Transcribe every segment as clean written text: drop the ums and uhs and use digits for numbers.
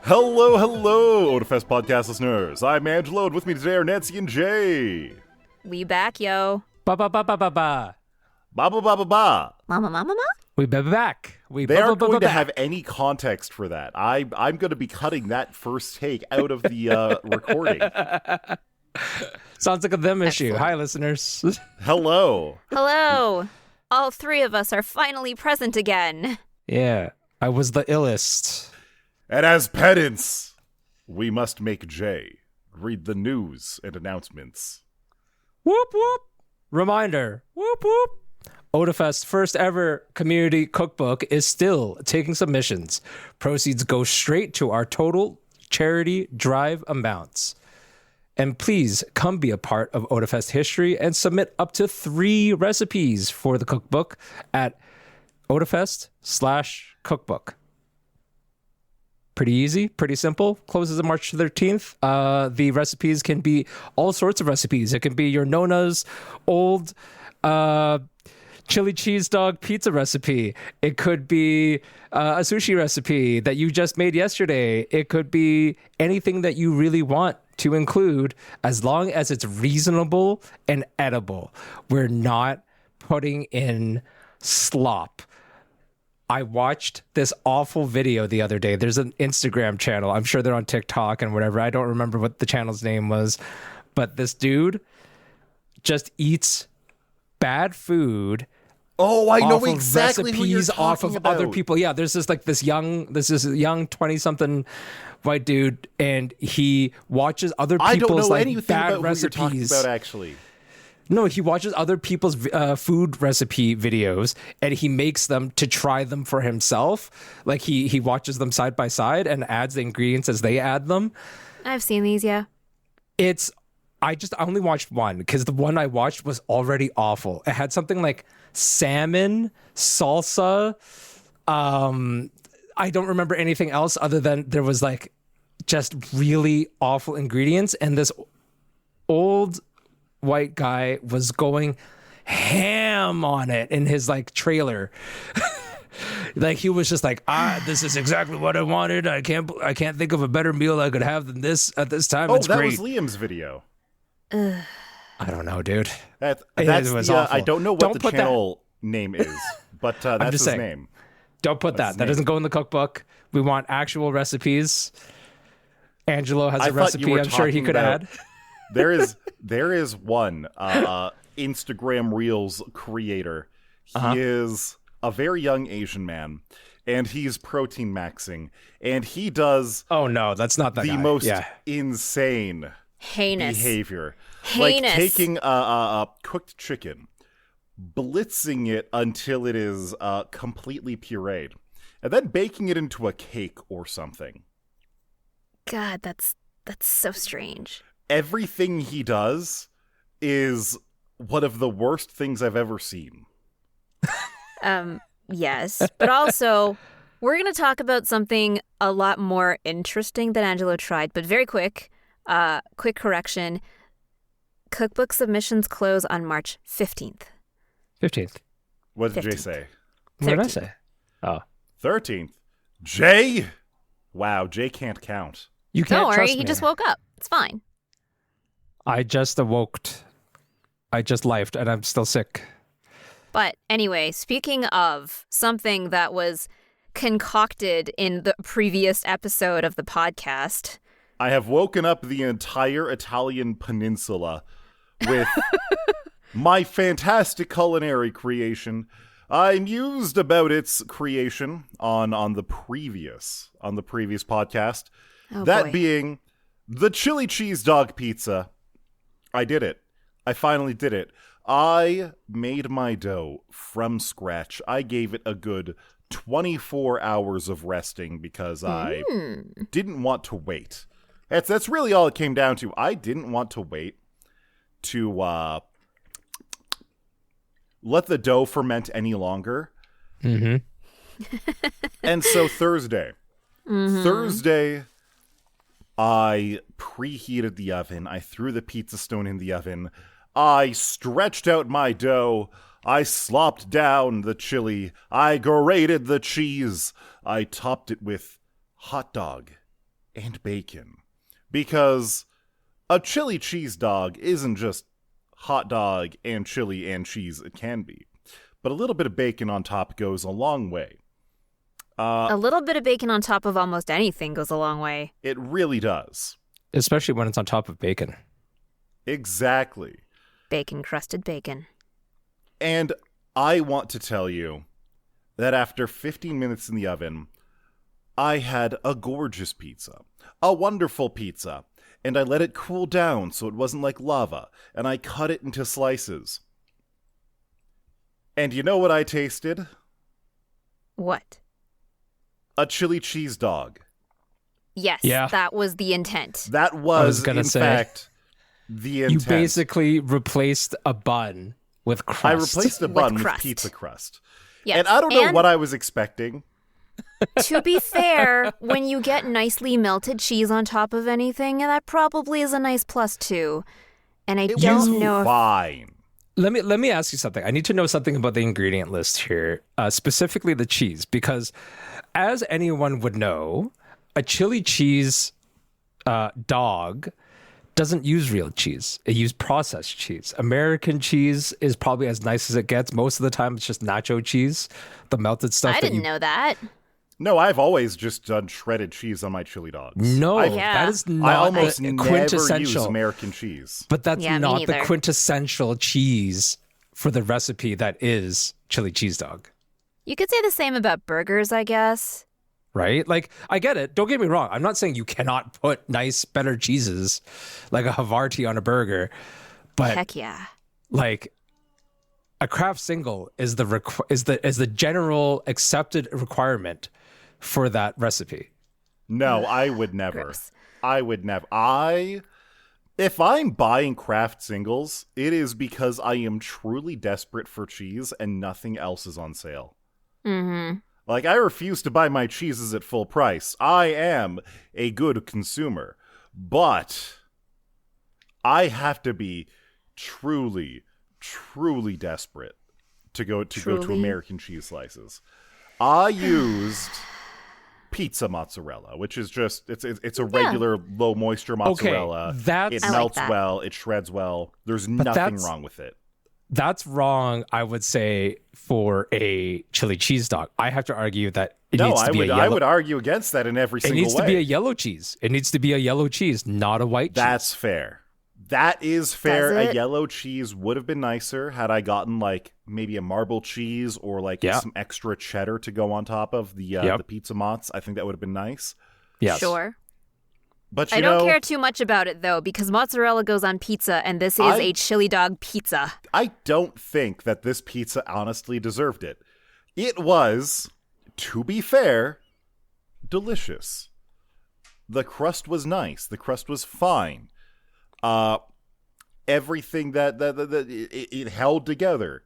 Hello, Otafest podcast listeners. I'm Angelo, and with me today are Nancy and Jay. We back, yo. Ba ba ba ba ba ba. Ba ba ba ba ba. Mama. We be back. They aren't going to have any context for that. I'm going to be cutting that first take out of the recording. Sounds like a them issue. Hi, listeners. Hello. All three of us are finally present again. Yeah, I was the illest. And as penance, we must make Jay read the news and announcements. Whoop whoop. Reminder. Whoop whoop. Otafest's first ever community cookbook is still taking submissions. Proceeds go straight to our total charity drive amounts. And please come be a part of Otafest history and submit up to 3 recipes for the cookbook at Otafest/cookbook. Pretty easy, pretty simple. Closes on March 13th. The recipes can be all sorts of recipes. It can be your Nona's old chili cheese dog pizza recipe. It could be a sushi recipe that you just made yesterday. It could be anything that you really want to include, as long as it's reasonable and edible. We're not putting in slop. I watched this awful video the other day. There's an Instagram channel. I'm sure they're on TikTok and whatever. I don't remember what the channel's name was, but this dude just eats bad food. Oh, I know exactly who you're recipes talking off of about. other people. Yeah, there's this young 20-something white dude, and he watches other people's I don't know like anything bad about recipes. who you're talking about, actually. No, he watches other people's food recipe videos, and he makes them to try them for himself. Like he watches them side by side and adds the ingredients as they add them. I've seen these, yeah. I only watched one because the one I watched was already awful. It had something like salmon, salsa. I don't remember anything else other than there was like just really awful ingredients. And this old white guy was going ham on it in his like trailer. Like he was just like, this is exactly what I wanted. I can't think of a better meal I could have than this at this time. It's that great. was Liam's video. I don't know, dude. That's it was awful. I don't know what the channel name is, but that's his name. Don't put that. That doesn't go in the cookbook. We want actual recipes. Angelo has a recipe I'm sure he could add. There is one Instagram Reels creator. He is a very young Asian man, and he's protein maxing, and he does that's not that the guy. most insane Heinous behavior. Heinous. Like taking a cooked chicken, blitzing it until it is completely pureed, and then baking it into a cake or something. God, that's so strange. Everything he does is one of the worst things I've ever seen. Yes, but also we're going to talk about something a lot more interesting than Angelo tried, but very quick. Quick correction. Cookbook submissions close on March 15th. 15th. What did 15th. Jay say? What did I say? Oh. 13th. Jay? Wow, Jay can't count. You can't Don't worry, trust he me. just woke up. It's fine. I just awoke. I just lifed, and I'm still sick. But anyway, speaking of something that was concocted in the previous episode of the podcast. I have woken up the entire Italian peninsula with my fantastic culinary creation. I mused about its creation on the previous podcast. Oh, that boy. being the chili cheese dog pizza. I did it. I finally did it. I made my dough from scratch. I gave it a good 24 hours of resting because I didn't want to wait. That's really all it came down to. I didn't want to wait to let the dough ferment any longer. Mm-hmm. And so Thursday, I preheated the oven. I threw the pizza stone in the oven. I stretched out my dough. I slopped down the chili. I grated the cheese. I topped it with hot dog and bacon. Because a chili cheese dog isn't just hot dog and chili and cheese. It can be. But a little bit of bacon on top goes a long way. A little bit of bacon on top of almost anything goes a long way. It really does. Especially when it's on top of bacon. Exactly. Bacon-crusted bacon. And I want to tell you that after 15 minutes in the oven, I had a gorgeous pizza. A wonderful pizza. And I let it cool down so it wasn't like lava. And I cut it into slices. And you know what I tasted? What? A chili cheese dog. Yes, that was the intent. That was gonna in say, fact, the intent. You basically replaced a bun with crust. I replaced a bun with crust. pizza crust. Yes. And I don't know what I was expecting. To be fair, when you get nicely melted cheese on top of anything, that probably is a nice plus too. And I don't know if... Fine. Let me ask you something. I need to know something about the ingredient list here, specifically the cheese, because as anyone would know, a chili cheese dog doesn't use real cheese. It uses processed cheese. American cheese is probably as nice as it gets. Most of the time, it's just nacho cheese, the melted stuff. I didn't know that. No, I've always just done shredded cheese on my chili dogs. No, Yeah. that is not I almost the never quintessential use American cheese. But that's Yeah, me not the neither. quintessential cheese for the recipe that is chili cheese dog, You could say the same about burgers, I guess. right? Like, I get it. Don't get me wrong. I'm not saying you cannot put nice, better cheeses like a Havarti on a burger, but Heck yeah. like a Kraft single is the general accepted requirement for that recipe. No, I would never. Gross. I would never. If I'm buying Kraft singles, it is because I am truly desperate for cheese and nothing else is on sale. Mm-hmm. Like, I refuse to buy my cheeses at full price. I am a good consumer. But I have to be truly, truly desperate to go to American cheese slices. I used pizza mozzarella, which is just it's a regular low moisture mozzarella. That's- it I like melts that. well, it shreds well. There's nothing that's- wrong with it. That's wrong, I would say, for a chili cheese dog. I have to argue that it No, needs to be a yellow. I would argue against that in every It single way. needs to be a yellow cheese. It needs to be a yellow cheese, not a white cheese. That's fair. That is fair. Does A it? yellow cheese would have been nicer had I gotten like maybe a marble cheese or like Yeah. some extra cheddar to go on top of the pizza mozz. I think that would have been nice. Yes. Sure. But I don't care too much about it, though, because mozzarella goes on pizza, and this is a chili dog pizza. I don't think that this pizza honestly deserved it. It was, to be fair, delicious. The crust was nice. The crust was fine. Everything that it held together.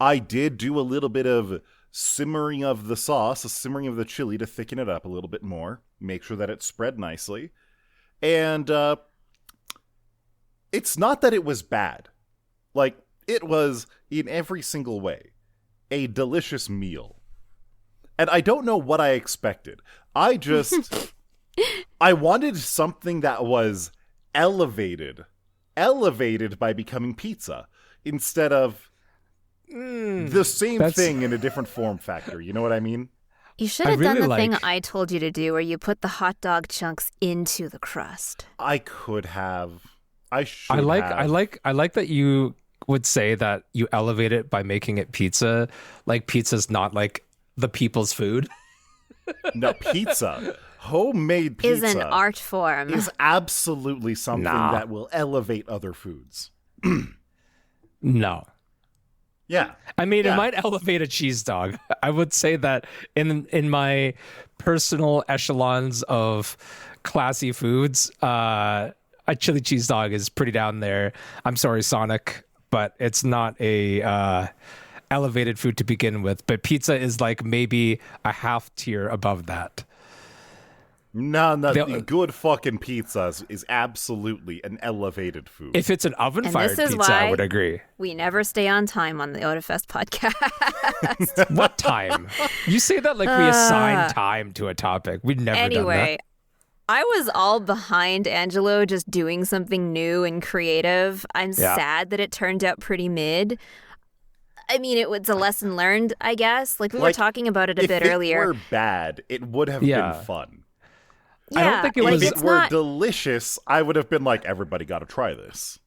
I did do a little bit of simmering of the sauce, a simmering of the chili to thicken it up a little bit more, make sure that it spread nicely. And it's not that it was bad. Like, it was, in every single way, a delicious meal. And I don't know what I expected. I wanted something that was elevated by becoming pizza, instead of the same thing in a different form factor. You know what I mean? You should I have done really the thing like- I told you to do, where you put the hot dog chunks into the crust. I could have. I should I like have. that you would say that you elevate it by making it pizza. Like, pizza's not like the people's food. No, pizza. Homemade pizza Is an art form. is absolutely something Nah. that will elevate other foods. No. Yeah. I mean, Yeah. it might elevate a cheese dog. I would say that in my personal echelons of classy foods, a chili cheese dog is pretty down there. I'm sorry, Sonic, but it's not a elevated food to begin with. But pizza is like maybe a half tier above that. No, The- good fucking pizza is absolutely an elevated food. If it's an oven And fired this is pizza, I why- would agree. We never stay on time on the Otafest podcast. What time? You say that like we assign time to a topic. We've never done Anyway, I was all behind Angelo just doing something new and creative. I'm sad that it turned out pretty mid. I mean, it was a lesson learned, I guess. Like, we were talking about it a bit earlier. If it were bad, it would have been fun. Yeah, I don't think it was. If it were delicious, I would have been like, everybody got to try this.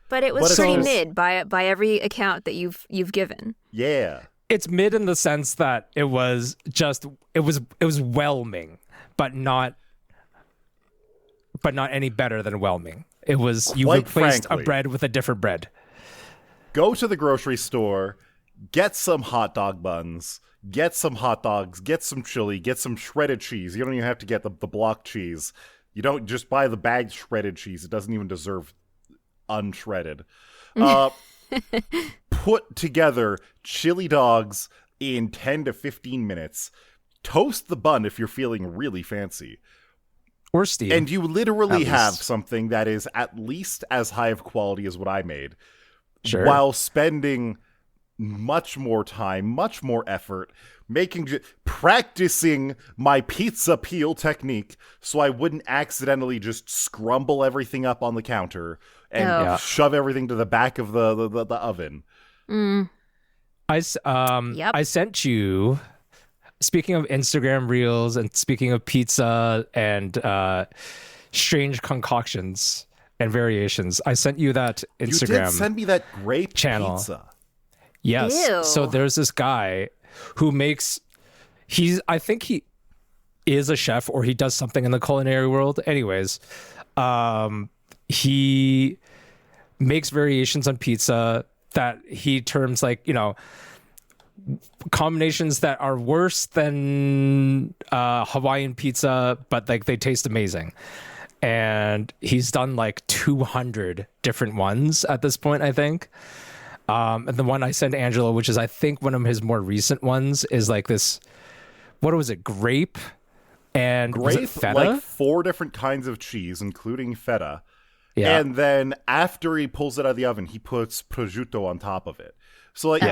But it was pretty mid by every account that you've given. Yeah. It's mid in the sense that it was whelming, but not any better than whelming. It was you replaced a bread with a different bread. Go to the grocery store, get some hot dog buns, get some hot dogs, get some chili, get some shredded cheese. You don't even have to get the block cheese. You don't just buy the bagged shredded cheese. It doesn't even deserve unshredded. Put together chili dogs in 10 to 15 minutes. Toast the bun if you're feeling really fancy. Or steam. And you literally have something that is at least as high of quality as what I made. Sure. While spending much more time, much more effort, practicing my pizza peel technique so I wouldn't accidentally just scrumble everything up on the counter and shove everything to the back of the oven. I sent you, speaking of Instagram Reels and speaking of pizza and strange concoctions and variations, I sent you that Instagram. You did send me that grape channel. Pizza. Yes. Ew. So there's this guy who I think he is a chef or he does something in the culinary world. Anyways, he makes variations on pizza that he terms like, combinations that are worse than Hawaiian pizza, but like they taste amazing. And he's done like 200 different ones at this point, I think. And the one I sent Angelo, which is I think one of his more recent ones, is like this. What was it? Grape and was it feta? Like 4 different kinds of cheese, including feta. Yeah. And then after he pulls it out of the oven, he puts prosciutto on top of it. So like,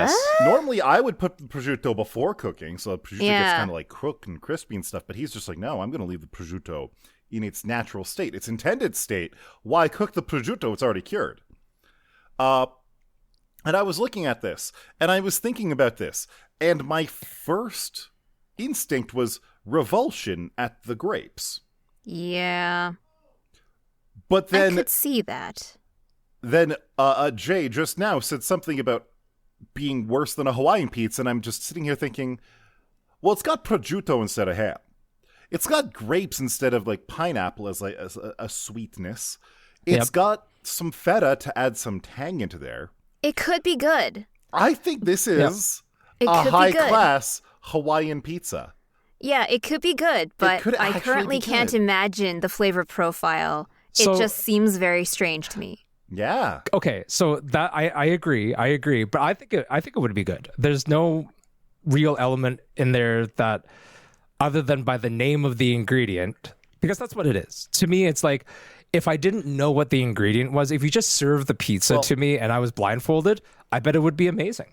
normally I would put the prosciutto before cooking, so the prosciutto gets kind of like cooked and crispy and stuff. But he's just like, no, I'm going to leave the prosciutto in its natural state, its intended state. Why cook the prosciutto? It's already cured. And I was looking at this, and I was thinking about this, and my first instinct was revulsion at the grapes. Yeah. But then I could see that. Then Jay just now said something about being worse than a Hawaiian pizza, and I'm just sitting here thinking, well, it's got prosciutto instead of ham. It's got grapes instead of like pineapple as like a sweetness. It's got some feta to add some tang into there. It could be good. I think this is a high-class Hawaiian pizza. Yeah, it could be good, but I currently can't imagine the flavor profile. It just seems very strange to me. Yeah. Okay, so that I agree, but I think it would be good. There's no real element in there that, other than by the name of the ingredient, because that's what it is. To me, it's like, if I didn't know what the ingredient was, if you just served the pizza to me and I was blindfolded, I bet it would be amazing.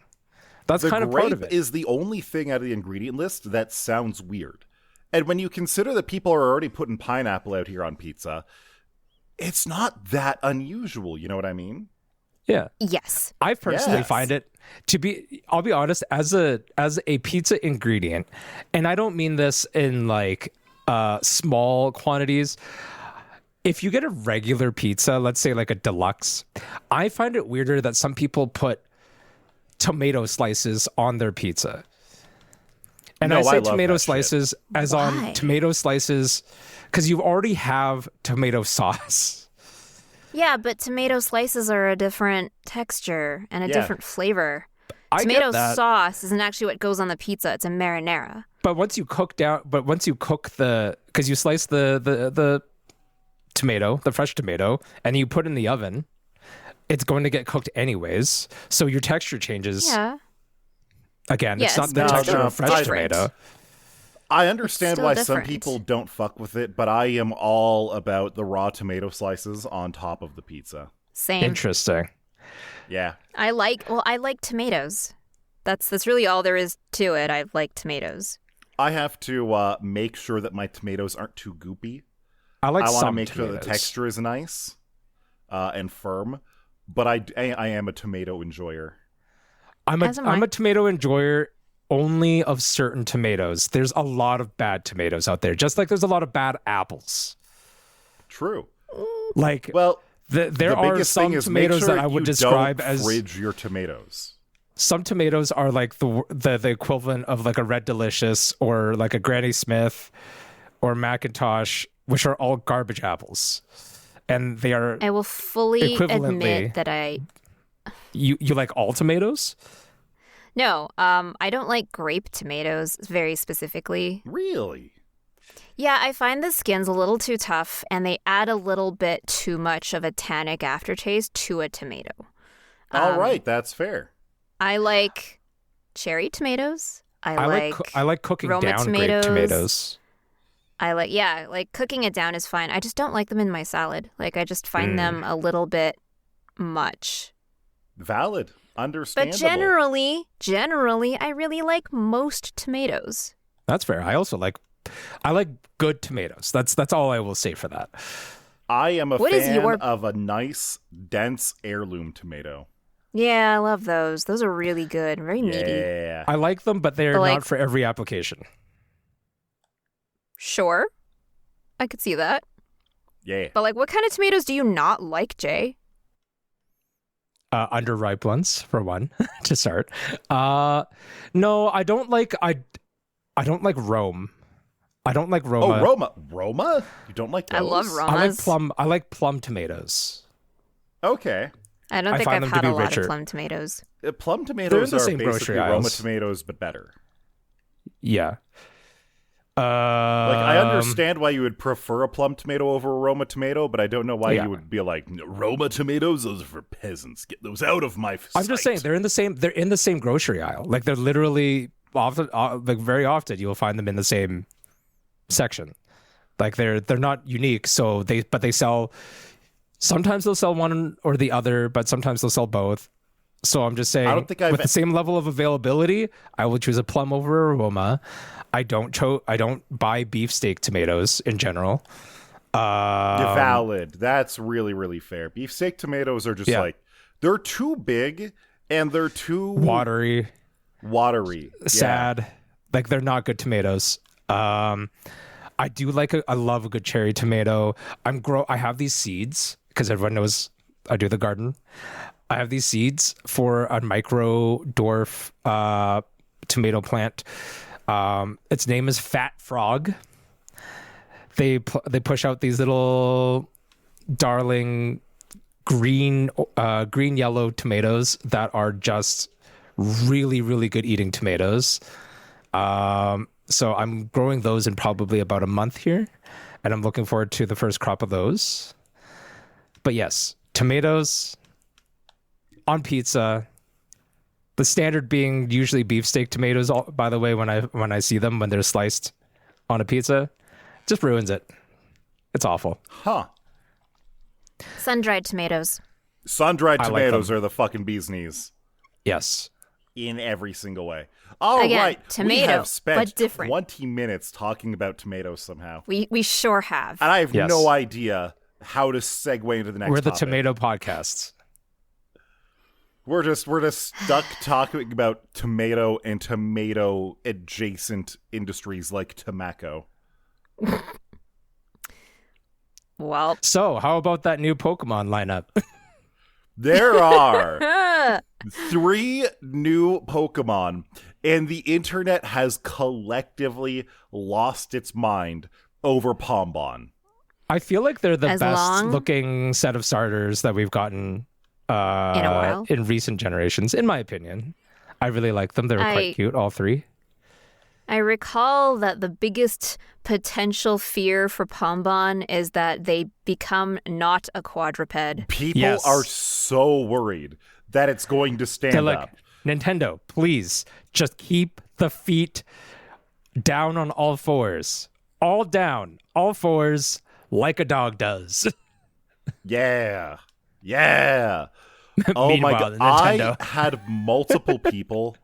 That's kind of part of it. The grape is the only thing out of the ingredient list that sounds weird. And when you consider that people are already putting pineapple out here on pizza, it's not that unusual. You know what I mean? Yeah. Yes. I personally find it to be, I'll be honest, as a pizza ingredient, and I don't mean this in like small quantities. If you get a regular pizza, let's say like a deluxe, I find it weirder that some people put tomato slices on their pizza. And I say tomato slices as on tomato slices because you already have tomato sauce. Yeah, but tomato slices are a different texture and a different flavor. Tomato sauce isn't actually what goes on the pizza. It's a marinara. But once you cook because you slice the tomato, the fresh tomato, and you put in the oven, it's going to get cooked anyways. So your texture changes. Yeah. Again, it's not the texture of fresh tomato. I understand why some people don't fuck with it, but I am all about the raw tomato slices on top of the pizza. Same. Interesting. Yeah. I like tomatoes. That's really all there is to it. I like tomatoes. I have to make sure that my tomatoes aren't too goopy. I like I want to some make sure tomatoes. the texture is nice and firm. But I am a tomato enjoyer. I'm As am I. a tomato enjoyer only of certain tomatoes. There's a lot of bad tomatoes out there, just like there's a lot of bad apples. True. Like, Well, there the are biggest some thing is tomatoes make sure that I would you describe don't as fridge your tomatoes. some tomatoes are like the equivalent of like a Red Delicious or like a Granny Smith or Macintosh, which are all garbage apples, and they are. I will fully Equivalently- admit that I You like all tomatoes? no. I don't like grape tomatoes very specifically. Really? Yeah, I find the skins a little too tough, and they add a little bit too much of a tannic aftertaste to a tomato. All right, that's fair. I like cherry tomatoes. I like cooking Roma down tomatoes. grape tomatoes. like cooking it down is fine. I just don't like them in my salad. Like I just find them a little bit much. Valid. Understandable. But generally, I really like most tomatoes. That's fair. I like good tomatoes. That's all I will say for that. I am a What is fan your- of a nice, dense heirloom tomato. Yeah, I love those. Those are really good. Very meaty. Yeah. I like them, but they're But, like- not for every application. Sure. I could see that. Yeah. But like what kind of tomatoes do you not like, Jay? Underripe ones for one to start. No, I don't like Rome. I don't like Roma. Oh, Roma. Roma? You don't like those? I love Romas. I like plum tomatoes. Okay. I don't I think find I've them to had be a lot richer. of plum tomatoes. Plum They're tomatoes in the are same basically grocery Roma aisles. tomatoes, but better. Yeah. Like, I understand why you would prefer a plum tomato over a Roma tomato, but I don't know why Yeah. you would be like, Roma tomatoes, those are for peasants. Get those out of my sight. I'm just saying they're in the same grocery aisle. Like they're literally often, like very often you'll find them in the same section. Like they're not unique, so they sell. Sometimes they'll sell one or the other, but sometimes they'll sell both. So I'm just saying, I don't think I've- with the same level of availability, I will choose a plum over a Roma. I don't buy beefsteak tomatoes in general. Valid. That's really, really fair. Beefsteak tomatoes are just like, they're too big and they're too Watery, watery. Yeah. sad. Like they're not good tomatoes. I do like I love a good cherry tomato. I have these seeds because everyone knows I do the garden. I have these seeds for a micro dwarf tomato plant. Its name is Fat Frog. They push out these little darling green yellow tomatoes that are just really, really good eating tomatoes. So I'm growing those in probably about a month here, and I'm looking forward to the first crop of those. But yes, tomatoes on pizza. The standard being usually beefsteak tomatoes. By the way, when I see them when they're sliced on a pizza, just ruins it. It's awful. Huh. Sun-dried tomatoes. Sun-dried I like tomatoes them. are the fucking bee's knees Yes. in every single way. All Again, right, we tomato, have spent but different. 20 minutes talking about tomatoes somehow. We sure have. And I have Yes. no idea how to segue into the next We're the topic. tomato podcasts. We're just stuck talking about tomato and tomato adjacent industries like tobacco. Well, So, how about that new Pokemon lineup? There are 3 new Pokemon, and the internet has collectively lost its mind over Pombon. I feel like they're the As best long- looking set of starters that we've gotten in a while. in recent generations, in my opinion. I really like them. They're quite cute, all 3. I recall that the biggest potential fear for Pombon is that they become not a quadruped. People Yes. are so worried that it's going to They're stand like, up. Nintendo, please just keep the feet down on all fours. All down, all fours, like a dog does. Yeah. Yeah. Oh my Meanwhile, god. Nintendo. I had multiple people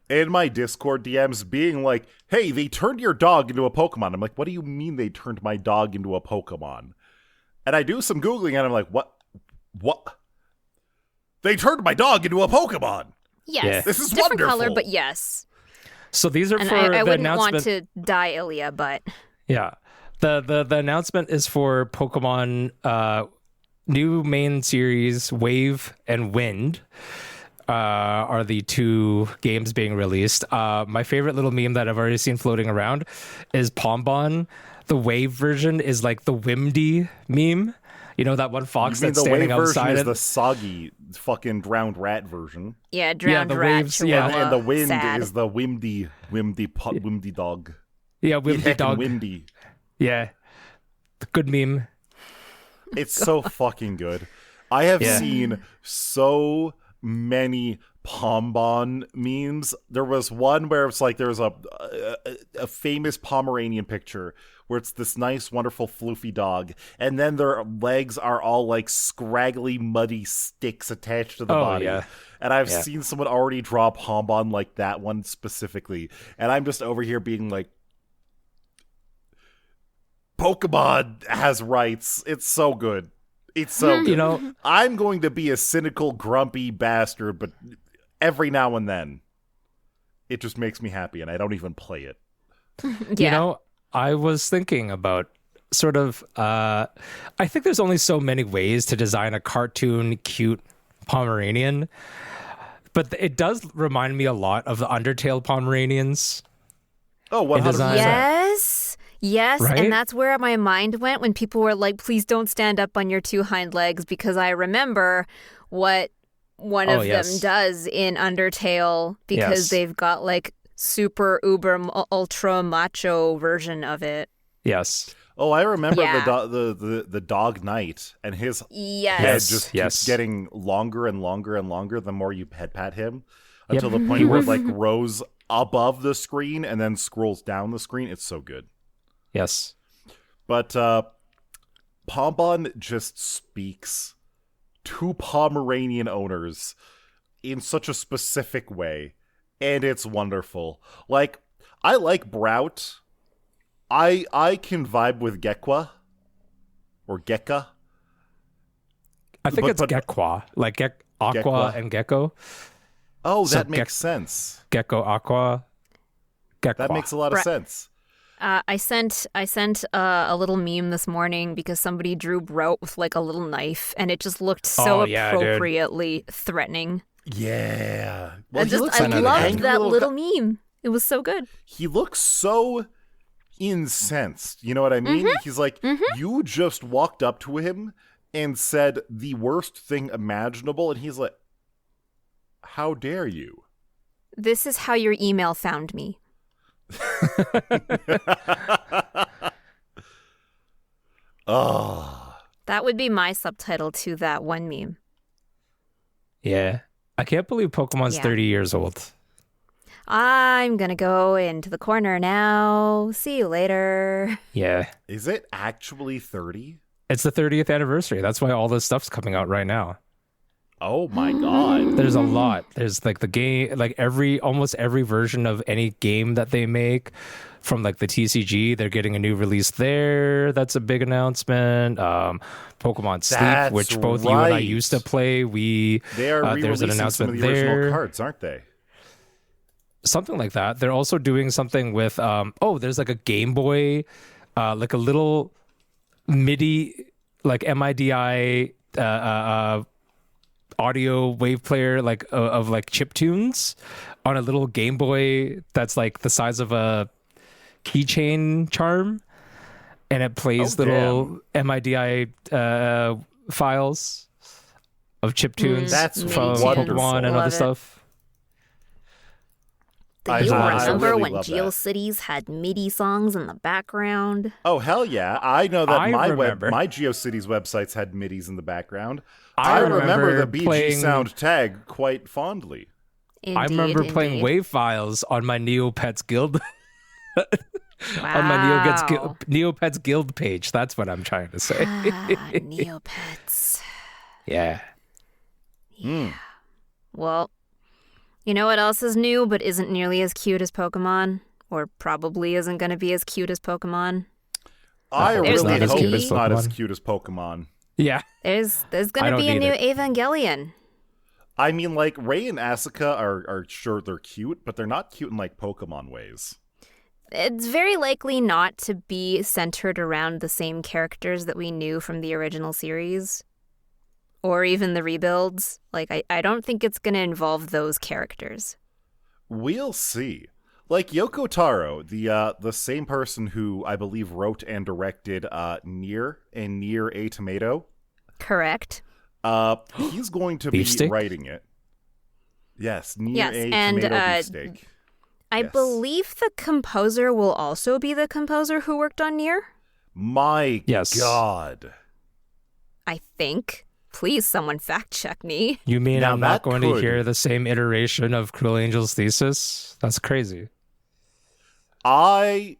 in my Discord DMs being like, hey, they turned your dog into a Pokemon. I'm like, what do you mean they turned my dog into a Pokemon? And I do some Googling and I'm like, what? They turned my dog into a Pokemon. Yes. Yeah. This is different wonderful. color, but yes. So these are And for I the wouldn't announcement. want to die Ilya, but Yeah. The announcement is for Pokemon new main series Wave and Wind are the two games being released. My favorite little meme that I've already seen floating around is Pombon. The Wave version is like the Wimdy meme. You know that one fox You mean that's the standing wave version outside is it? the soggy fucking drowned rat version. yeah, drowned the rat, waves, yeah. chihuahua, And the wind sad. is the wimdy dog. Yeah, Eat Wimdy heckin' dog. windy. Yeah. Good meme. It's so fucking good. I have Yeah. seen so many Pombon memes. There was one where it's like there was a famous Pomeranian picture where it's this nice, wonderful, floofy dog, and then their legs are all like scraggly, muddy sticks attached to the body. yeah. And I've Yeah. seen someone already draw Pombon like that one specifically, and I'm just over here being like, Pokemon has rights. It's so good. It's so good. You know, I'm going to be a cynical, grumpy bastard, but every now and then, it just makes me happy, and I don't even play it. Yeah. you know, I was thinking about sort of I think there's only so many ways to design a cartoon cute Pomeranian, but it does remind me a lot of the Undertale Pomeranians. Oh, 100%. design. Yes, Right? and that's where my mind went when people were like, please don't stand up on your two hind legs, because I remember what one of yes. them does in Undertale, because Yes. they've got like super uber ultra macho version of it. Yes. Oh, I remember Yeah. the dog knight, and his head Yes. just Yes. keeps getting longer and longer and longer the more you pat him, until the He point where it was- like rose above the screen and then scrolls down the screen. It's so good. Yes. But Pombon just speaks to Pomeranian owners in such a specific way, and it's wonderful. Like, I like Brout. I can vibe with Gekwa or Gekka. I think But- it's but- Gekwa, like Aqua Gekwa. and Gecko. Oh, So that makes sense. Gecko Aqua. Gekwa. That makes a lot of Bra- sense. I sent a little meme this morning because somebody drew Brout with like a little knife, and it just looked so Oh, yeah, dude. appropriately threatening. Yeah. I like an loved angry that little guy. meme. It was so good. He looks so incensed. You know what I mean? Mm-hmm. He's like, you just walked up to him and said the worst thing imaginable, and he's like, how dare you? This is how your email found me. Oh. That would be my subtitle to that one meme. Yeah. I can't believe Pokemon's Yeah. 30 years old. I'm gonna go into the corner now. See you later. Yeah. Is it actually 30? It's the 30th anniversary. That's why all this stuff's coming out right now. Oh my god. There's a lot. There's like the game, like almost every version of any game that they make from like the TCG, they're getting a new release there. That's a big announcement. Pokemon Sleep, That's which both you and I right. used to play. They are there's an re-releasing some of announcement the original there. cards, aren't they? Something like that. They're also doing something with there's like a Game Boy, like a little MIDI, like MIDI audio wave player, like of like chip tunes on a little Game Boy that's like the size of a keychain charm, and it plays little MIDI files of chip tunes That's from wonderful. Pokemon and Love other it. stuff. Do I you really remember when love that. GeoCities had MIDI songs in the background? Oh hell yeah! I know that I remember. my GeoCities websites had MIDIs in the background. I remember the remember BG playing- sound tag quite fondly. Indeed, I remember playing indeed. wave files on my Neopets Guild Wow. on my Neopets Guild page. That's what I'm trying to say. Neopets. Yeah. Well, You know what else is new but isn't nearly as cute as Pokemon? Or probably isn't going to be as cute as Pokemon? I There's really gonna hope be- it's not as cute as Pokemon. Yeah. There's going I to don't be a need new it. Evangelion. I mean, like, Ray and Asuka are sure they're cute, but they're not cute in, like, Pokemon ways. It's very likely not to be centered around the same characters that we knew from the original series. Or even the rebuilds. Like, I don't think it's going to involve those characters. We'll see. Like, Yoko Taro, the same person who I believe wrote and directed Nier and Nier A Tomato, Correct. he's going to be Beefsteak? writing it. Yes, Nier Yes, A and, Tomato Beefsteak. I Yes. believe the composer will also be the composer who worked on Nier. My Yes. God. I think. Please, someone fact check me. You mean Now I'm not that going to could- hear the same iteration of Cruel Angel's thesis? That's crazy. I'm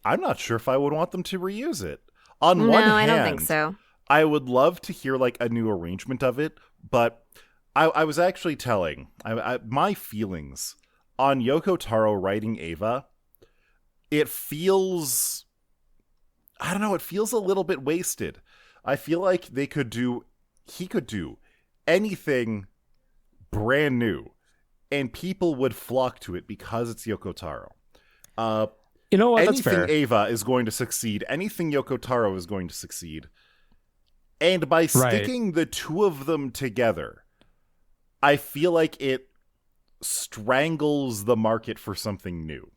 not sure if I would want them to reuse it. On No, one I hand, don't think so. I would love to hear like a new arrangement of it, but I was actually telling my feelings on Yoko Taro writing Ava. It feels, I don't know, it feels a little bit wasted. I feel like he could do anything brand new, and people would flock to it because it's Yoko Taro. You know what? That's Anything fair. Ava is going to succeed. Anything Yoko Taro is going to succeed. And by sticking the two of them together, I feel like it strangles the market for something new.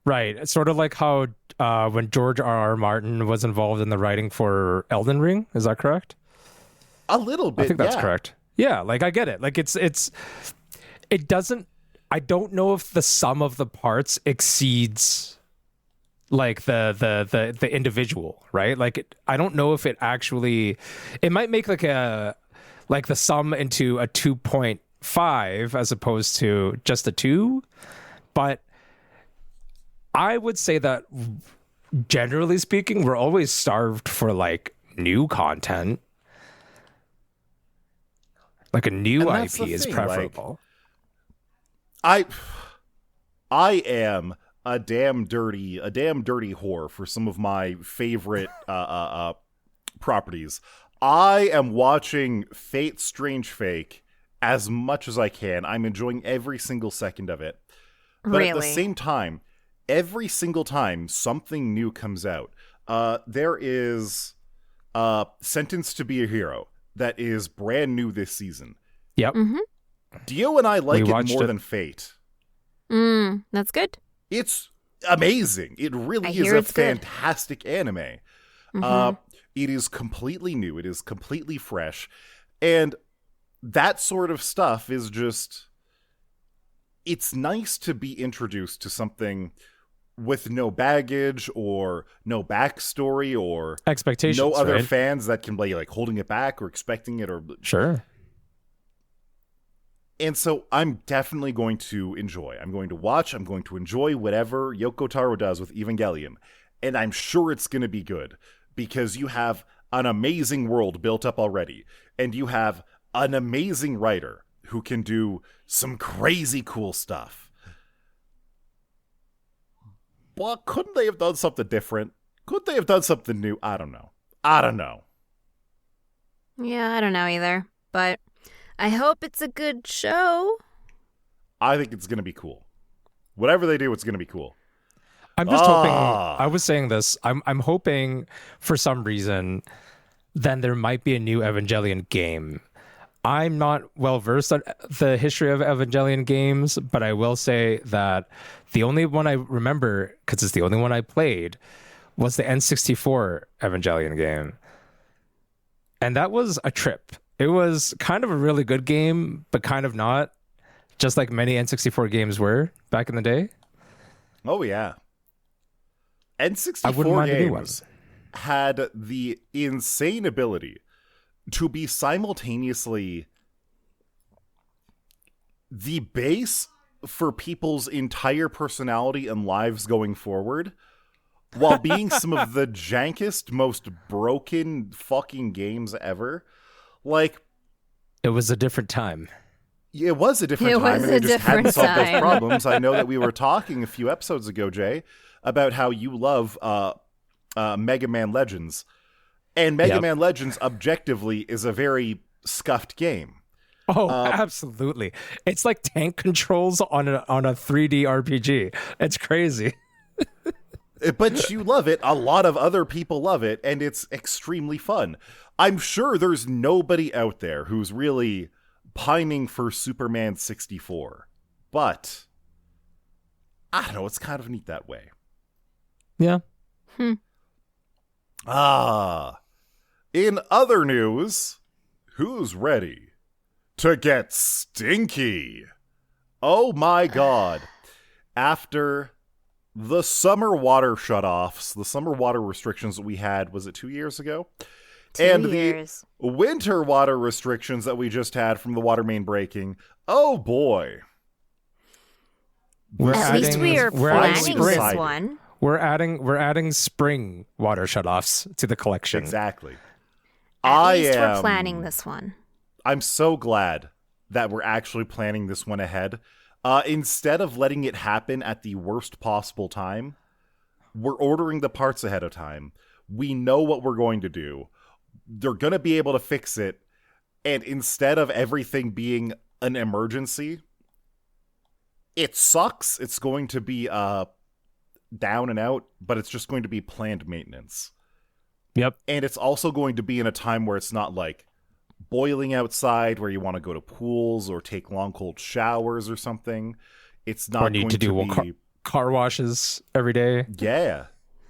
Right. It's sort of like how when George R.R. Martin was involved in the writing for Elden Ring. Is that correct? A little bit, I think that's yeah. correct. Yeah, like I get it. Like it doesn't, I don't know if the sum of the parts exceeds like the individual, right? Like I don't know if it actually, it might make like the sum into a 2.5 as opposed to just a 2, but I would say that generally speaking, we're always starved for like new content. Like a new And that's IP the is thing, preferable. I am a damn dirty whore for some of my favorite properties. I am watching Fate Strange Fake as much as I can. I'm enjoying every single second of it. But at the Really? same time, every single time something new comes out, there is Sentenced to Be a Hero that is brand new this season. Yep. Dio and I like We it watched more it. than Fate. That's good. It's amazing. It I really is hear a it's good. fantastic anime. It is completely new. It is completely fresh. And that sort of stuff is just... It's nice to be introduced to something with no baggage or no backstory or Expectations, no other right? fans that can be like holding it back or expecting it or... Sure. And so I'm definitely going to enjoy. I'm going to watch. I'm going to enjoy whatever Yoko Taro does with Evangelion. And I'm sure it's going to be good because you have an amazing world built up already. And you have an amazing writer who can do some crazy cool stuff. But couldn't they have done something different? Could they have done something new? I don't know. Yeah, I don't know either. But I hope it's a good show. I think it's going to be cool. Whatever they do, it's going to be cool. I'm just hoping. I was saying this. I'm hoping for some reason then there might be a new Evangelion game. I'm not well versed on the history of Evangelion games, but I will say that the only one I remember, because it's the only one I played, was the N64 Evangelion game. And that was a trip. It was kind of a really good game, but kind of not, just like many N64 games were back in the day. Oh, yeah. I wouldn't N64 mind a new one. games had the insane ability to be simultaneously the base for people's entire personality and lives going forward, while being some of the jankest, most broken fucking games ever. Like, It was a different time. It was a different It time, was and they a just hadn't different solved those time. problems. I know that we were talking a few episodes ago, Jay, about how you love Mega Man Legends. And Mega Man Legends, objectively, is a very scuffed game. Oh, absolutely. It's like tank controls on a 3D RPG. It's crazy. But you love it. A lot of other people love it, and it's extremely fun. I'm sure there's nobody out there who's really pining for Superman 64. But, I don't know, it's kind of neat that way. Yeah. In other news, who's ready to get stinky? Oh my god. After the summer water shutoffs, the summer water restrictions that we had, was it 2 years ago? 2 And years. the winter water restrictions that we just had from the water main breaking. Oh boy. At least we are we're adding planning spring. this one. We're adding spring water shutoffs to the collection. Exactly. At least we're planning this one. I'm so glad that we're actually planning this one ahead. Instead of letting it happen at the worst possible time, we're ordering the parts ahead of time. We know what we're going to do. They're going to be able to fix it. And instead of everything being an emergency, it sucks. It's going to be down and out, but it's just going to be planned maintenance. Yep. And it's also going to be in a time where it's not like boiling outside, where you want to go to pools or take long cold showers or something. It's not Or need going to do be car washes every day. Yeah.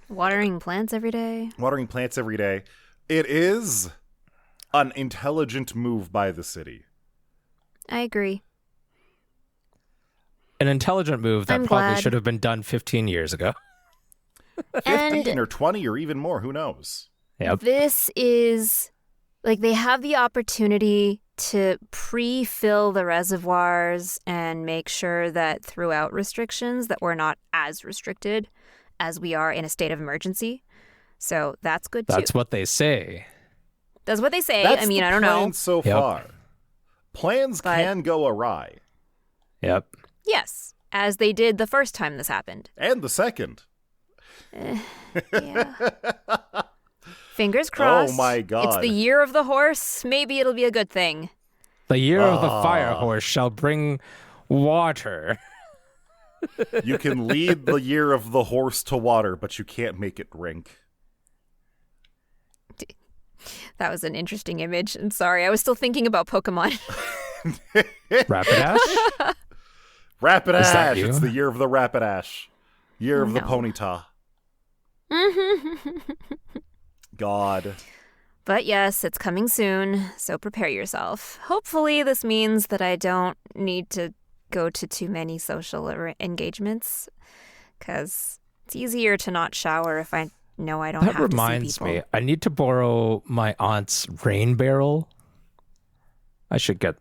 Watering plants every day. Watering plants every day. It is an intelligent move by the city. I agree. An intelligent move that I'm probably glad. should have been done 15 years ago. 15 And or 20 or even more, who knows? Yep. this is like they have the opportunity to pre-fill the reservoirs and make sure that throughout restrictions that we're not as restricted as we are in a state of emergency. So that's good too. That's what they say. That's what they say. That's I mean, the I don't know. plan so Yep. far. Plans But- can go awry. Yep. Yes, as they did the first time this happened. And the second. Yeah. Fingers crossed. Oh my God. It's the year of the horse. Maybe it'll be a good thing. The year of the fire horse shall bring water. You can lead the year of the horse to water, but you can't make it drink. That was an interesting image. And sorry, I was still thinking about Pokemon. Rapidash? Rapidash! you? It's the year of the Rapidash. Year of the No. Ponyta. God. But yes, it's coming soon, so prepare yourself. Hopefully, this means that I don't need to go to too many social engagements, because it's easier to not shower if I know I don't That have reminds to see people. me. I need to borrow my aunt's rain barrel. I should get...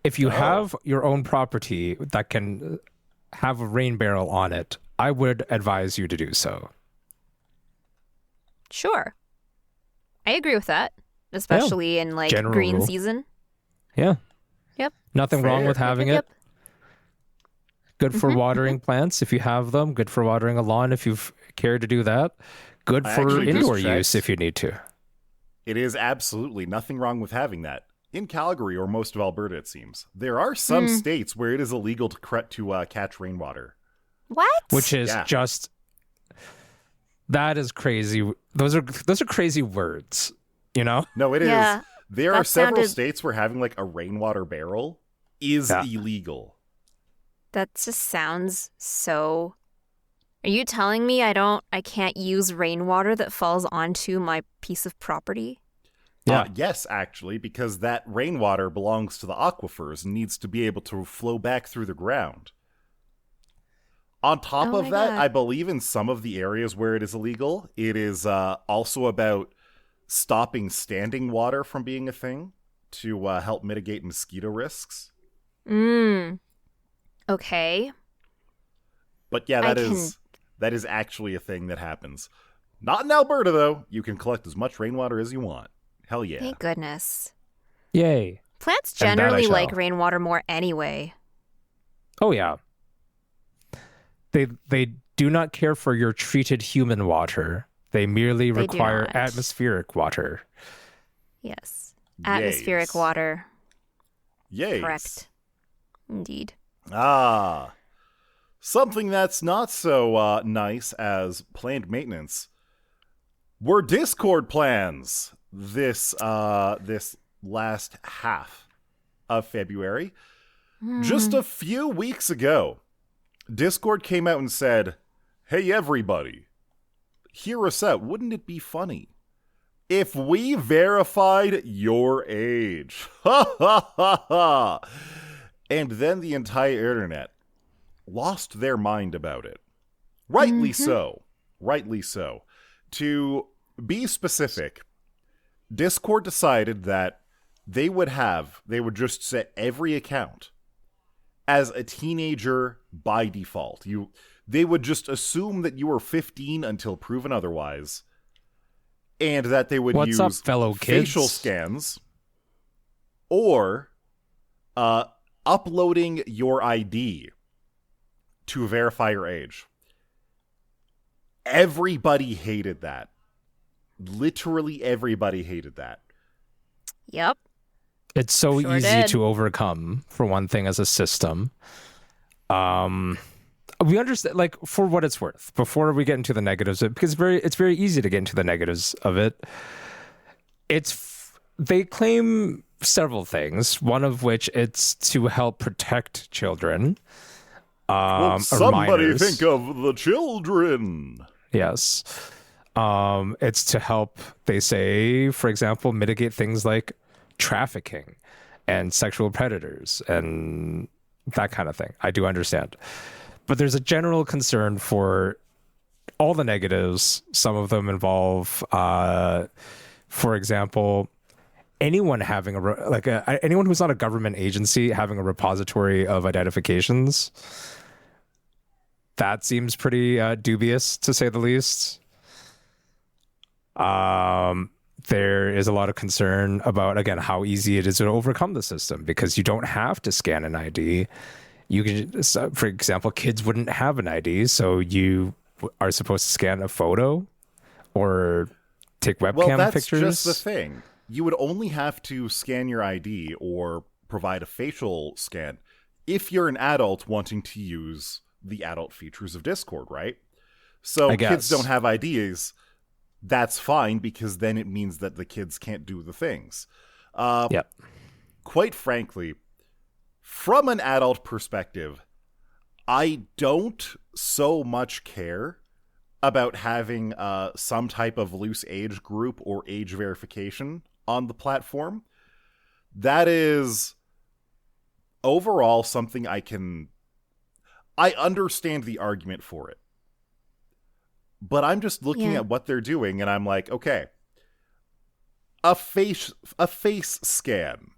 If you have your own property that can have a rain barrel on it, I would advise you to do so. Sure. I agree with that, especially in like General green rule. season. Yeah. Yep. Nothing wrong Fair. with having Yep. it. Good for watering plants if you have them. Good for watering a lawn if you care to do that. Good I for actually just indoor checked. use if you need to. It is absolutely nothing wrong with having that. In Calgary, or most of Alberta, it seems, there are some states where it is illegal to catch rainwater. What? Which is Yeah. just... That is crazy. Those are crazy words, you know? No, it is. Yeah, There are that several sounded- states where having like a rainwater barrel is Yeah. illegal. That just sounds so. Are you telling me I can't use rainwater that falls onto my piece of property? Yeah. Yes, actually, because that rainwater belongs to the aquifers and needs to be able to flow back through the ground. On top Oh of my that, God. I believe in some of the areas where it is illegal, it is also about stopping standing water from being a thing to help mitigate mosquito risks. Okay. But yeah, that is actually a thing that happens. Not in Alberta, though. You can collect as much rainwater as you want. Hell yeah. Thank goodness. Yay. Plants And that I generally shall. like rainwater more anyway. Oh yeah. They do not care for your treated human water. They merely They do require not. atmospheric water. Yes. Atmospheric Yays. water. Yays. Correct. Indeed. Ah. Something that's not so nice as planned maintenance were Discord plans this last half of February. Just a few weeks ago, Discord came out and said, "Hey everybody, hear us out. Wouldn't it be funny if we verified your age?" Ha ha ha ha. And then the entire internet lost their mind about it. Rightly so. Rightly so. To be specific, Discord decided that they would just set every account as a teenager by default. They would just assume that you were 15 until proven otherwise, and that they would What's use up, fellow facial kids? scans or uploading your ID to verify your age. Everybody hated that. Literally everybody hated that. Yep. It's so Sure easy did. to overcome, for one thing, as a system. We understand, like, for what it's worth, before we get into the negatives of it, because it's very easy to get into the negatives of it. They claim several things, one of which it's to help protect children. Well, or somebody minors. think of the children. Yes. It's to help, they say, for example, mitigate things like trafficking and sexual predators and that kind of thing. I do understand. But there's a general concern for all the negatives. Some of them involve, for example, anyone having anyone who's not a government agency having a repository of identifications. That seems pretty dubious, to say the least. There is a lot of concern about, again, how easy it is to overcome the system, because you don't have to scan an ID. You can, for example, kids wouldn't have an ID, so you are supposed to scan a photo or take webcam Well, that's pictures. just the thing. You would only have to scan your ID or provide a facial scan if you're an adult wanting to use the adult features of Discord, right? So I kids guess. don't have IDs. That's fine, because then it means that the kids can't do the things. Yep. Quite frankly, from an adult perspective, I don't so much care about having some type of loose age group or age verification on the platform. That is overall something I understand the argument for it. But I'm just looking at what they're doing, and I'm like, okay, a face scan,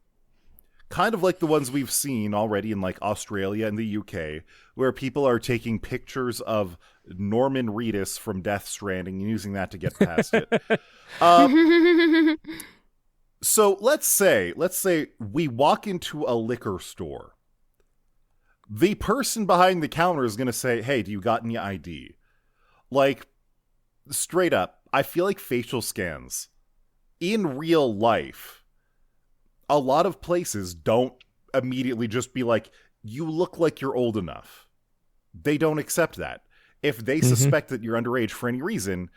kind of like the ones we've seen already in like Australia and the UK, where people are taking pictures of Norman Reedus from Death Stranding and using that to get past it. So let's say we walk into a liquor store. The person behind the counter is going to say, "Hey, do you got any ID?" Like, straight up, I feel like facial scans in real life, a lot of places don't immediately just be like, "You look like you're old enough." They don't accept that. If they suspect that you're underage for any reason,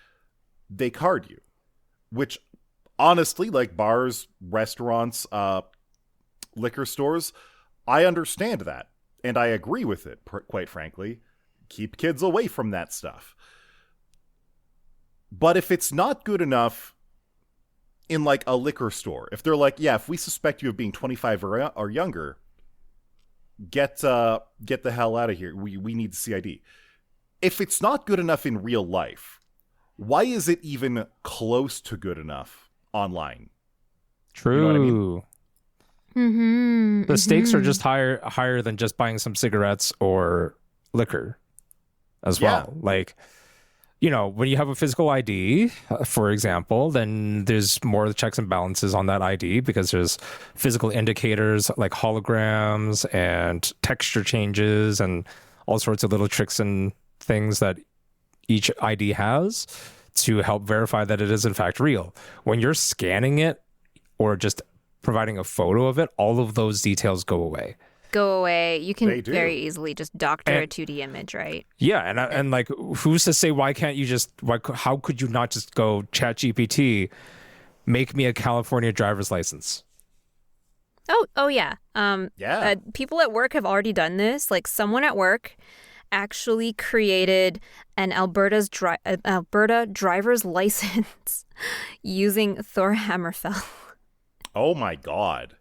they card you. Which, honestly, like bars, restaurants, liquor stores, I understand that. And I agree with it, quite frankly. Keep kids away from that stuff. But if it's not good enough in like a liquor store, if they're like, yeah, if we suspect you of being 25 or younger, get the hell out of here. We need the CID. If it's not good enough in real life, why is it even close to good enough online? True. You know what I mean? The stakes are just higher than just buying some cigarettes or liquor as well. Like, when you have a physical ID, for example, then there's more checks and balances on that ID because there's physical indicators like holograms and texture changes and all sorts of little tricks and things that each ID has to help verify that it is in fact real. When you're scanning it or just providing a photo of it, all of those details go away. You can very easily just doctor a 2D image, right? Yeah, and like, who's to say how could you not just go ChatGPT, make me a California driver's license? Oh yeah. People at work have already done this. Like, someone at work actually created an Alberta driver's license using Thor Hammerfell. Oh my god.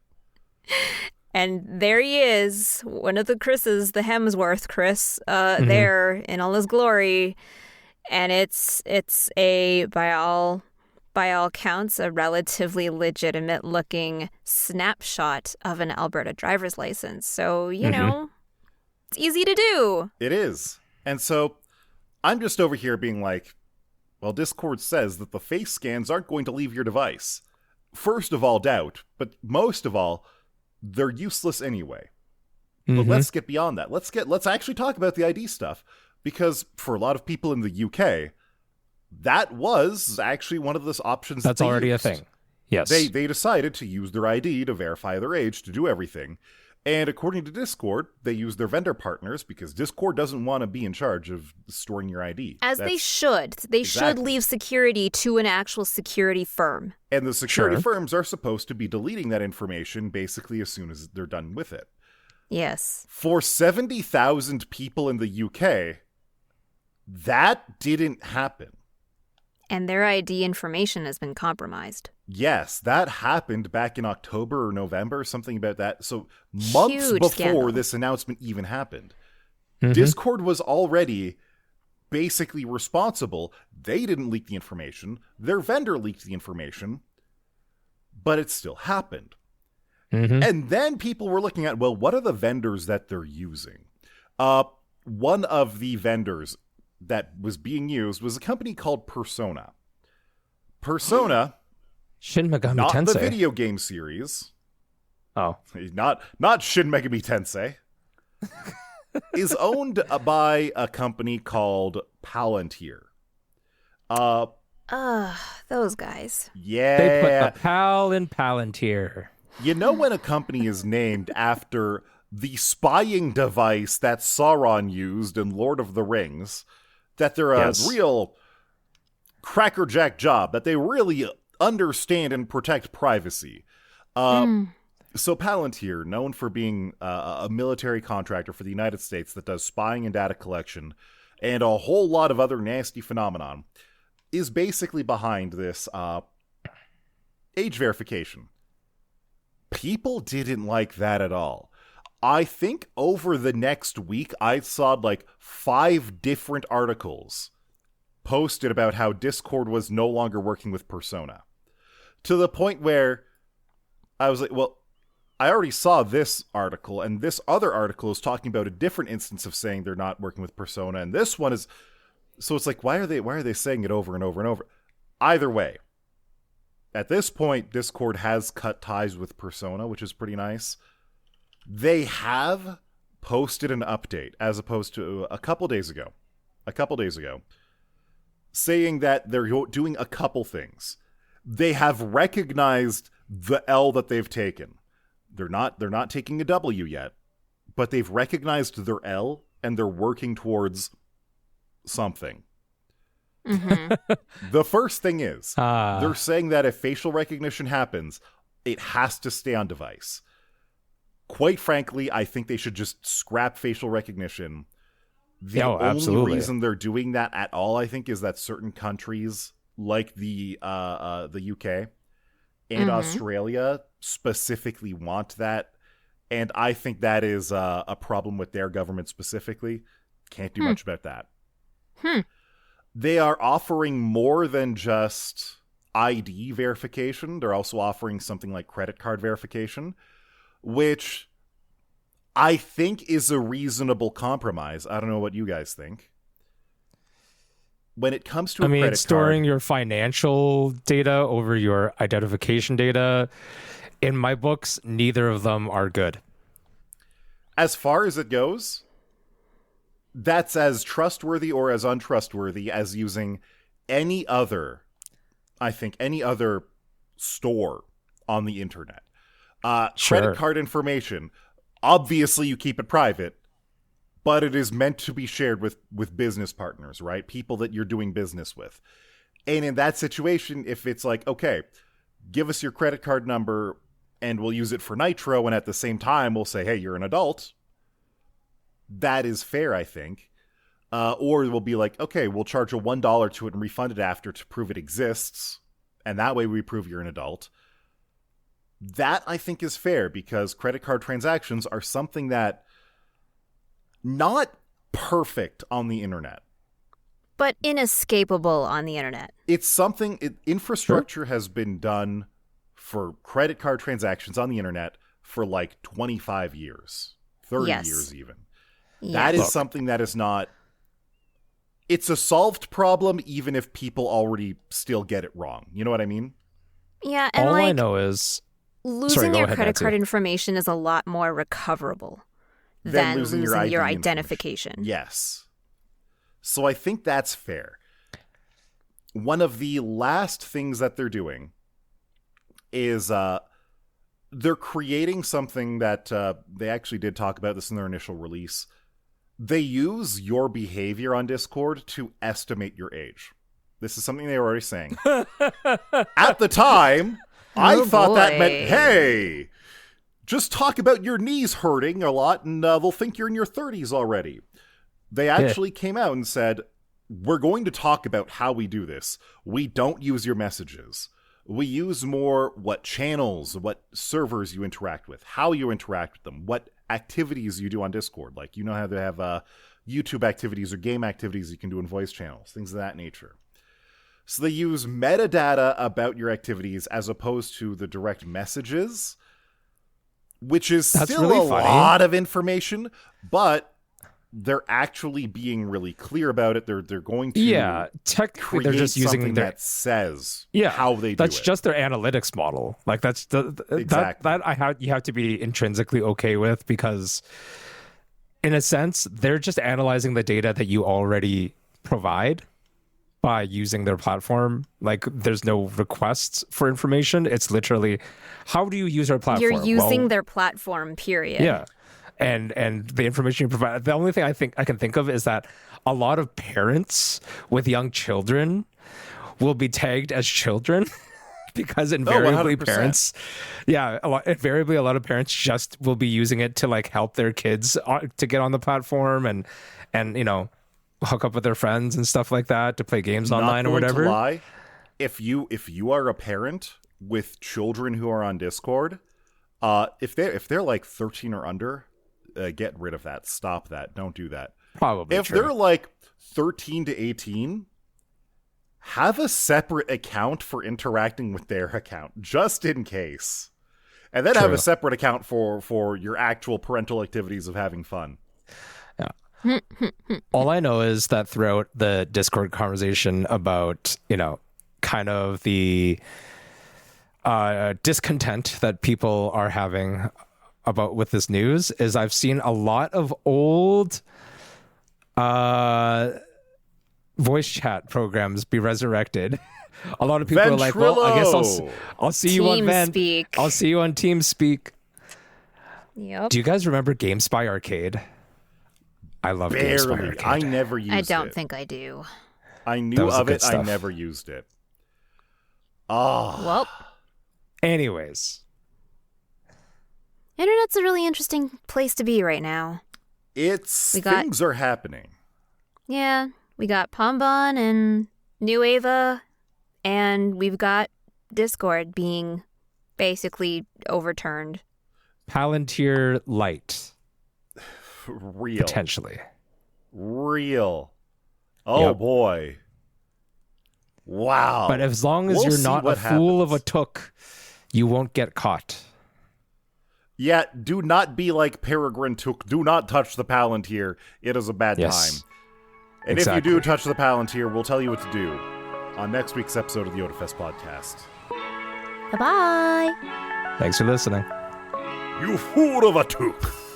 And there he is, one of the Chris's, the Hemsworth Chris, there in all his glory. And it's by all counts, a relatively legitimate looking snapshot of an Alberta driver's license. So, you know, it's easy to do. It is. And so I'm just over here being like, well, Discord says that the face scans aren't going to leave your device. First of all, doubt, but most of all, they're useless anyway. But let's get beyond that. Let's actually talk about the ID stuff, because for a lot of people in the UK, that was actually one of the options. That's already a thing. Yes. They decided to use their ID to verify their age, to do everything. And according to Discord, they use their vendor partners because Discord doesn't want to be in charge of storing your ID. They should. They should leave security to an actual security firm. And the security firms are supposed to be deleting that information basically as soon as they're done with it. Yes. For 70,000 people in the UK, that didn't happen. And their ID information has been compromised. Yes, that happened back in October or November, something about that. So months before this announcement even happened. Discord was already basically responsible. They didn't leak the information. Their vendor leaked the information. But it still happened. And then people were looking at, well, what are the vendors that they're using? One of the vendors that was being used was a company called Persona. Persona, Shin Megami not Tensei. the video game series. Oh, not Shin Megami Tensei. Is owned by a company called Palantir. Those guys. Yeah. They put the PAL in Palantir. You know when a company is named after the spying device that Sauron used in Lord of the Rings, that they're a real crackerjack job, that they really understand and protect privacy. So Palantir, known for being a military contractor for the United States that does spying and data collection and a whole lot of other nasty phenomenon, is basically behind this age verification. People didn't like that at all. I think over the next week, I saw like 5 different articles posted about how Discord was no longer working with Persona. To the point where I was like, well, I already saw this article, and this other article is talking about a different instance of saying they're not working with Persona, and this one is... So it's like, why are they saying it over and over and over? Either way, at this point, Discord has cut ties with Persona, which is pretty nice. They have posted an update, as opposed to a couple days ago, saying that they're doing a couple things. They have recognized the L that they've taken. They're not taking a W yet, but they've recognized their L and they're working towards something. The first thing is, they're saying that if facial recognition happens, it has to stay on device. Quite frankly, I think they should just scrap facial recognition. The only reason they're doing that at all, I think, is that certain countries like the UK and Australia specifically want that, and I think that is a problem with their government specifically. Can't do much about that. They are offering more than just ID verification. They're also offering something like credit card verification, which I think is a reasonable compromise. I don't know what you guys think. when it comes to I a mean, credit storing card, your financial data over your identification data, in my books, neither of them are good. as far as it goes, that's as trustworthy or as untrustworthy as using any other, I think, any other store on the internet. Sure. Credit card information, obviously you keep it private, but it is meant to be shared with business partners, right? People that you're doing business with. And in that situation, if it's like, okay, give us your credit card number and we'll use it for Nitro, and at the same time we'll say, hey, you're an adult, that is fair, I think. Or we'll be like, okay, we'll charge a $1 to it and refund it after to prove it exists, and that way we prove you're an adult. That, I think, is fair, because credit card transactions are something that not perfect on the internet. But inescapable on the internet. It's something, infrastructure has been done for credit card transactions on the internet for like 25 years, 30 Yes. years even. Yeah. That is Look. something that is not, it's a solved problem even if people already still get it wrong. You know what I mean? Yeah, and All I like know is losing go your ahead, credit Nancy. card information is a lot more recoverable than losing your ID information. identification. Yes. So I think that's fair. One of the last things that they're doing is they're creating something that they actually did talk about this in their initial release. They use your behavior on Discord to estimate your age. This is something they were already saying. At the time, I thought that meant, boy. hey, just talk about your knees hurting a lot and they'll think you're in your 30s already. They actually came out and said, we're going to talk about how we do this. We don't use your messages. We use more what channels, what servers you interact with, how you interact with them, what activities you do on Discord. Like, you know how they have YouTube activities or game activities you can do in voice channels, things of that nature. So they use metadata about your activities as opposed to the direct messages, which is That's still really a funny. lot of information, but they're actually being really clear about it. They're going to technically create they're just using something their that says yeah how they do that's it. just their analytics model. Like that's Exactly. you have to be intrinsically okay with, because in a sense they're just analyzing the data that you already provide by using their platform. Like, there's no requests for information. It's literally, how do you use our platform? You're using Well, their platform, period. yeah. And the information you provide, the only thing I can think of is that a lot of parents with young children will be tagged as children because invariably 100%. invariably a lot of parents just will be using it to like help their kids to get on the platform and you know, hook up with their friends and stuff like that, to play games online or whatever. Not going to lie, if you are a parent with children who are on Discord, if they're like 13 or under, get rid of that. Stop that. Don't do that. Probably If true. they're like 13 to 18, have a separate account for interacting with their account, just in case. And then have True. a separate account for your actual parental activities of having fun. All I know is that throughout the Discord conversation about, you know, kind of the discontent that people are having about with this news, is I've seen a lot of old voice chat programs be resurrected. A lot of people are like, well, I guess I'll see you on TeamSpeak. I'll see you on TeamSpeak. Yep. Do you guys remember GameSpy Arcade? I love GameSpy Barely. Arcade. I never used it. I don't think I do. I That knew was the of good it. I stuff. never used it. Oh, Well, Anyways, internet's a really interesting place to be right now. things are happening. Yeah, we got Pombon and New Ava, and we've got Discord being basically overturned. Palantir Lite, Real. potentially. Real. Oh, Yep. boy. Wow. But as long as We'll you're see not a what fool of a happens. took, you won't get caught. Yeah, do not be like Peregrine Took. Do not touch the Palantir. It is a bad Yes. time. And Exactly. if you do touch the Palantir, we'll tell you what to do on next week's episode of the Otafest podcast. Bye-bye. Thanks for listening. You fool of a took!